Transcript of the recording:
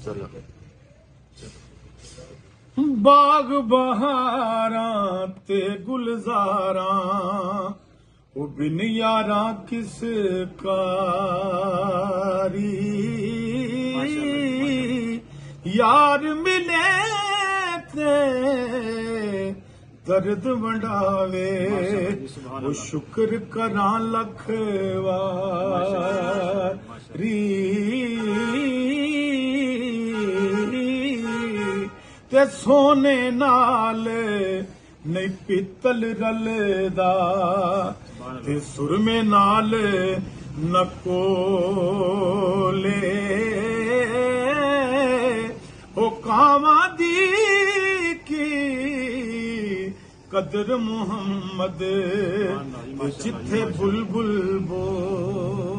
चलो बाग बहारां ते गुलजारां ओ बिन यारां किस कारी यार मिले ते दर्द वंडावे ओ शुक्र करां लख वारी ते सोने नाल नहीं पित्तल रलदा ते सुरमे नाल नकोले ओ कावां दी की कदर मुहम्मद जिथे बुलबुल बोले।